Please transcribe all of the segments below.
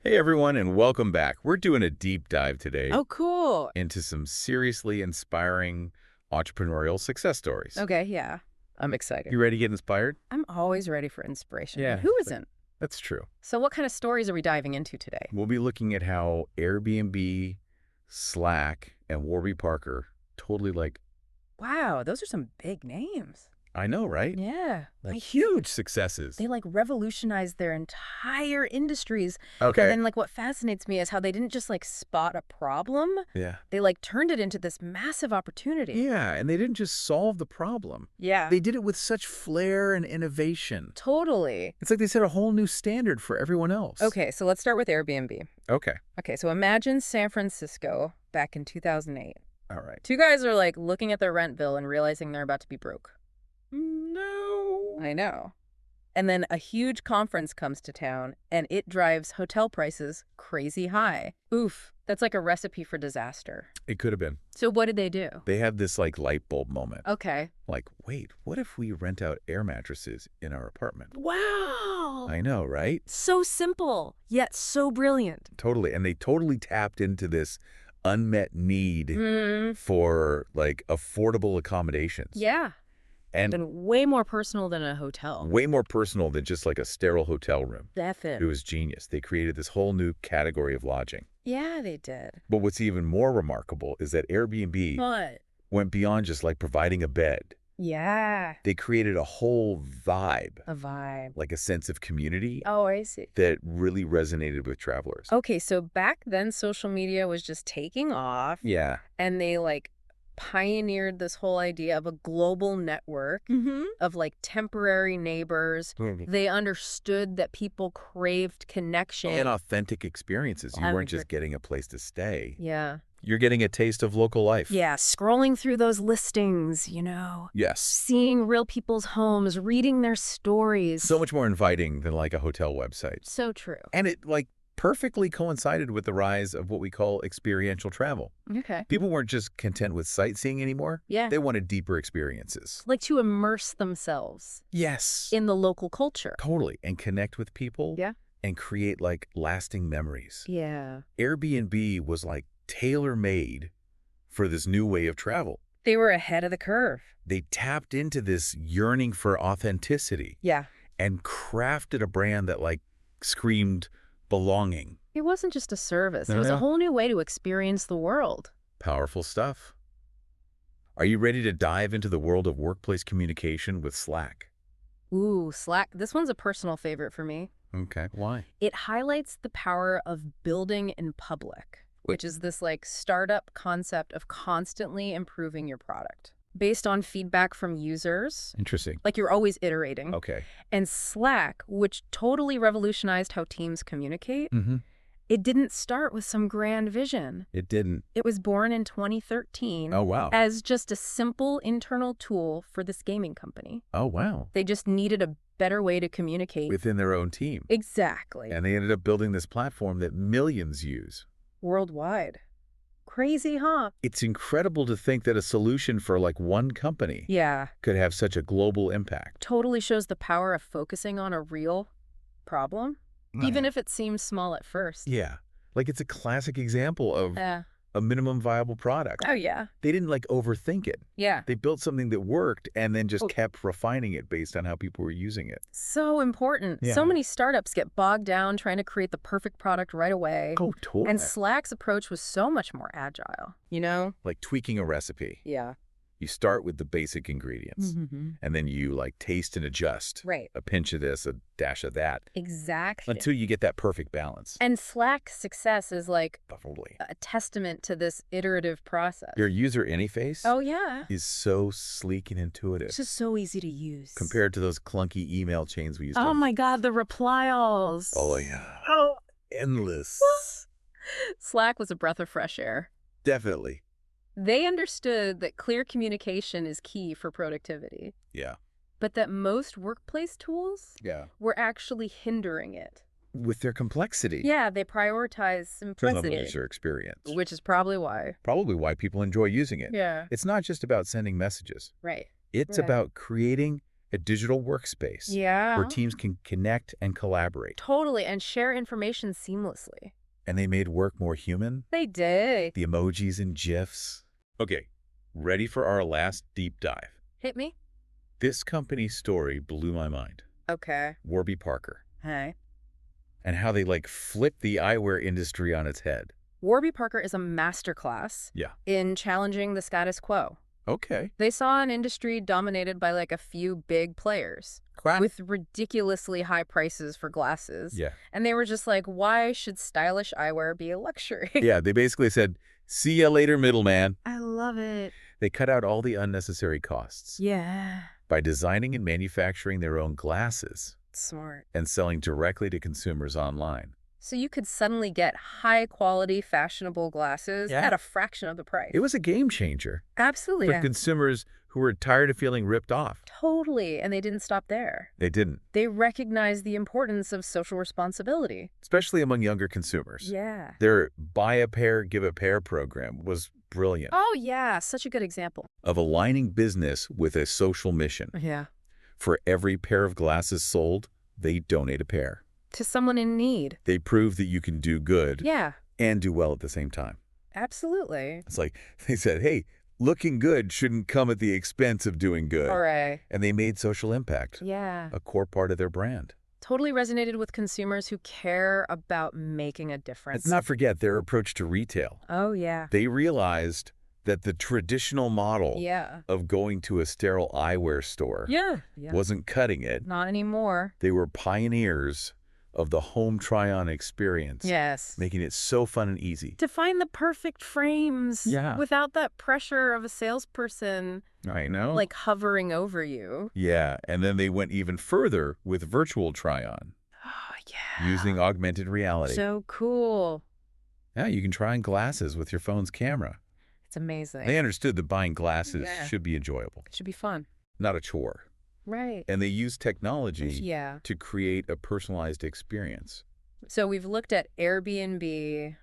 Hey everyone, and welcome back. We're doing a deep dive today Oh, cool. into some seriously inspiring entrepreneurial success stories. Okay, yeah. I'm excited. You ready to get inspired? I'm always ready for inspiration. Yeah. Who isn't? That's true. So what kind of stories are we diving into today? We'll be looking at how Airbnb, Slack, and Warby Parker totally Wow, those are some big names. I know, right? Yeah. Huge successes. They revolutionized their entire industries. Okay. And what fascinates me is how they didn't just spot a problem. Yeah. They turned it into this massive opportunity. Yeah, and they didn't just solve the problem. Yeah. They did it with such flair and innovation. Totally. It's like they set a whole new standard for everyone else. Okay, so let's start with Airbnb. Okay. Okay, so imagine San Francisco back in 2008. All right. Two guys are looking at their rent bill and realizing they're about to be broke. No. I know. And then a huge conference comes to town, and it drives hotel prices crazy high. Oof, that's like a recipe for disaster. It could have been. So what did they do? They had this light bulb moment. Okay. Wait, what if we rent out air mattresses in our apartment? Wow! I know, right? So simple, yet so brilliant. Totally. And they totally tapped into this unmet need for affordable accommodations. Yeah. And way more personal than a hotel. way more personal than just a sterile hotel room. It Definitely. was genius. They created this whole new category of lodging. Yeah, they did. But what's even more remarkable is that Airbnb What? went beyond just providing a bed. Yeah. They created a whole vibe, A vibe. like a sense of community Oh, I see. that really resonated with travelers. Okay, so back then social media was just taking off. Yeah. And they pioneered this whole idea of a global network of temporary neighbors. They understood that people craved connection. And authentic experiences. You weren't just getting a place to stay. Yeah. You're getting a taste of local life. Yeah, scrolling through those listings, Yes. seeing real people's homes, reading their stories. So much more inviting than a hotel website. So true. And it perfectly coincided with the rise of what we call experiential travel. Okay. People weren't just content with sightseeing anymore. Yeah. They wanted deeper experiences. To immerse themselves Yes. in the local culture. Totally. And connect with people. Yeah. And create lasting memories. Yeah. Airbnb was tailor-made for this new way of travel. They were ahead of the curve. They tapped into this yearning for authenticity. Yeah. And crafted a brand that screamed belonging. It wasn't just a service. No, It was no. a whole new way to experience the world. Powerful stuff. Are you ready to dive into the world of workplace communication with Slack? Ooh, Slack. This one's a personal favorite for me. Okay. Why? It highlights the power of building in public, which is this startup concept of constantly improving your product based on feedback from users. Interesting. You're always iterating. Okay. And Slack, which totally revolutionized how teams communicate, Mm-hmm. it didn't start with some grand vision. It didn't. It was born in 2013 Oh, wow. as just a simple internal tool for this gaming company. Oh, wow. They just needed a better way to communicate. Within their own team. Exactly. And they ended up building this platform that millions use. Worldwide. Crazy, huh? It's incredible to think that a solution for one company Yeah. could have such a global impact. Totally shows the power of focusing on a real problem, even if it seems small at first. Yeah. It's a classic example of a minimum viable product. Oh, yeah. They didn't overthink it. Yeah. They built something that worked and then just kept refining it based on how people were using it. So important. Yeah. So many startups get bogged down trying to create the perfect product right away. Oh, totally. And Slack's approach was so much more agile, Like tweaking a recipe. Yeah. You start with the basic ingredients, and then you taste and adjust. Right. A pinch of this, a dash of that, Exactly. until you get that perfect balance. And Slack's success is Totally. a testament to this iterative process. Your user interface Oh, yeah. is so sleek and intuitive It's just so easy to use. compared to those clunky email chains we used to. Oh, my God, the reply-alls. Oh, yeah. Oh. Endless. Slack was a breath of fresh air. Definitely. They understood that clear communication is key for productivity, Yeah. but that most workplace tools Yeah. were actually hindering it. With their complexity. Yeah, they prioritize simplicity, User experience. which is probably why. Probably why people enjoy using it. Yeah. It's not just about sending messages. Right. It's Right. about creating a digital workspace where Yeah. teams can connect and collaborate. Totally, and share information seamlessly. And they made work more human. They did. The emojis and GIFs. Okay, ready for our last deep dive. Hit me? This company's story blew my mind. Okay. Warby Parker. Hey. And how they flipped the eyewear industry on its head. Warby Parker is a masterclass Yeah. in challenging the status quo. Okay. They saw an industry dominated by a few big players with ridiculously high prices for glasses. Yeah. And they were just like, why should stylish eyewear be a luxury? Yeah, they basically said, see ya later, middleman. I love it. They cut out all the unnecessary costs. Yeah. By designing and manufacturing their own glasses. Smart. And selling directly to consumers online. So you could suddenly get high-quality, fashionable glasses at a fraction of the price. It was a game changer. Absolutely. For consumers who were tired of feeling ripped off. Totally. And they didn't stop there. They didn't. They recognized the importance of social responsibility. Especially among younger consumers. Yeah. Their buy a pair, give a pair program was brilliant. Oh, yeah. Such a good example. Of aligning business with a social mission. Yeah. For every pair of glasses sold, they donate a pair. To someone in need. They prove that you can do good. Yeah. And do well at the same time. Absolutely. It's like they said, hey, looking good shouldn't come at the expense of doing good. All right. And they made social impact. Yeah. A core part of their brand. Totally resonated with consumers who care about making a difference. Let's not forget their approach to retail. Oh, yeah. They realized that the traditional model of going to a sterile eyewear store wasn't cutting it. Not anymore. They were pioneers of the home try-on experience. Yes. Making it so fun and easy. To find the perfect frames without that pressure of a salesperson I know. hovering over you. Yeah, and then they went even further with virtual try-on. Oh, yeah. Using augmented reality. So cool. Yeah, you can try on glasses with your phone's camera. It's amazing. They understood that buying glasses should be enjoyable. It should be fun. Not a chore. Right. And they use technology to create a personalized experience. So we've looked at Airbnb,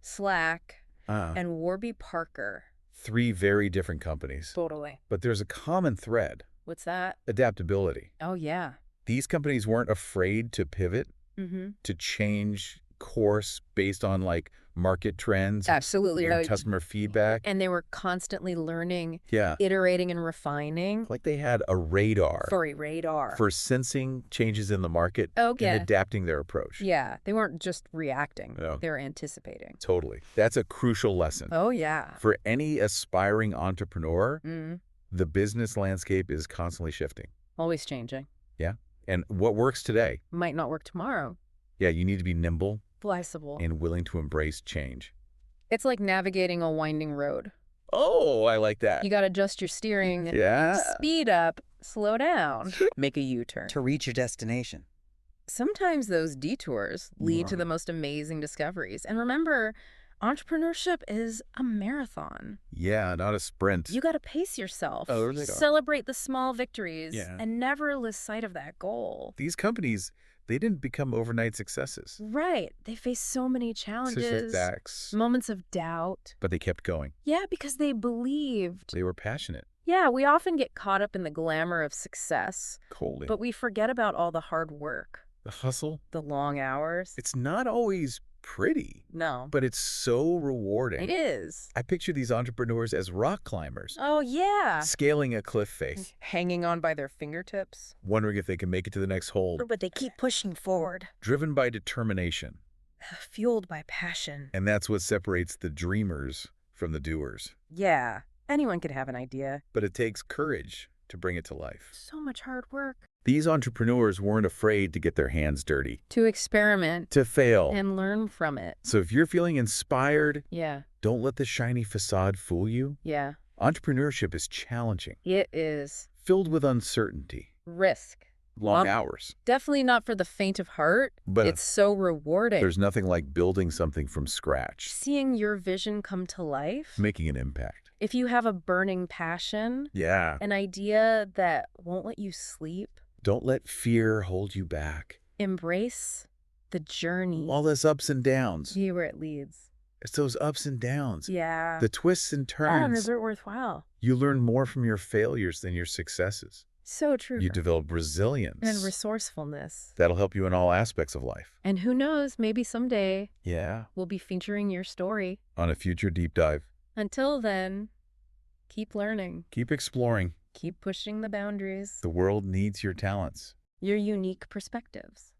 Slack, and Warby Parker. 3 very different companies. Totally. But there's a common thread. What's that? Adaptability. Oh, yeah. These companies weren't afraid to pivot, to change course based on market trends. Absolutely. And customer feedback. And they were constantly learning, Yeah. iterating and refining. Like they had a radar. For a radar. For sensing changes in the market and adapting their approach. Yeah. They weren't just reacting. No. They were anticipating. Totally. That's a crucial lesson. Oh, yeah. For any aspiring entrepreneur, the business landscape is constantly shifting. Always changing. Yeah. And what works today might not work tomorrow. Yeah, you need to be nimble. Flexible. And willing to embrace change. It's like navigating a winding road. Oh, I like that. You got to adjust your steering. Yeah. Speed up, slow down, make a U-turn. To reach your destination. Sometimes those detours lead to the most amazing discoveries. And remember, entrepreneurship is a marathon. Yeah, not a sprint. You got to pace yourself. Oh, celebrate the small victories and never lose sight of that goal. These companies, they didn't become overnight successes. Right. They faced so many challenges, moments of doubt. But they kept going. Yeah, because they believed. They were passionate. Yeah, we often get caught up in the glamour of success. Coldly. But we forget about all the hard work. The hustle. The long hours. It's not always pretty. No. But it's so rewarding. It is. I picture these entrepreneurs as rock climbers. Oh, yeah. Scaling a cliff face. Hanging on by their fingertips. Wondering if they can make it to the next hole. But they keep pushing forward. Driven by determination. Fueled by passion. And that's what separates the dreamers from the doers. Yeah. Anyone could have an idea. But it takes courage to bring it to life. So much hard work. These entrepreneurs weren't afraid to get their hands dirty. To experiment. To fail. And learn from it. So if you're feeling inspired, don't let the shiny facade fool you. Yeah. Entrepreneurship is challenging. It is. Filled with uncertainty. Risk. Long hours. Definitely not for the faint of heart, but it's so rewarding. There's nothing like building something from scratch. Seeing your vision come to life. Making an impact. If you have a burning passion. Yeah. An idea that won't let you sleep. Don't let fear hold you back. Embrace the journey. All those ups and downs. See where it leads. It's those ups and downs. Yeah. The twists and turns. And is it worthwhile? You learn more from your failures than your successes. So true. You develop resilience. And resourcefulness. That'll help you in all aspects of life. And who knows, maybe someday we'll be featuring your story on a future deep dive. Until then, keep learning. Keep exploring. Keep pushing the boundaries. The world needs your talents. Your unique perspectives.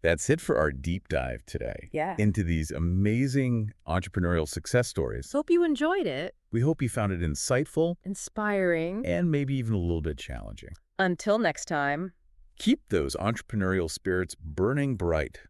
That's it for our deep dive today. Into these amazing entrepreneurial success stories. Hope you enjoyed it. We hope you found it insightful, inspiring, and maybe even a little bit challenging. Until next time. Keep those entrepreneurial spirits burning bright.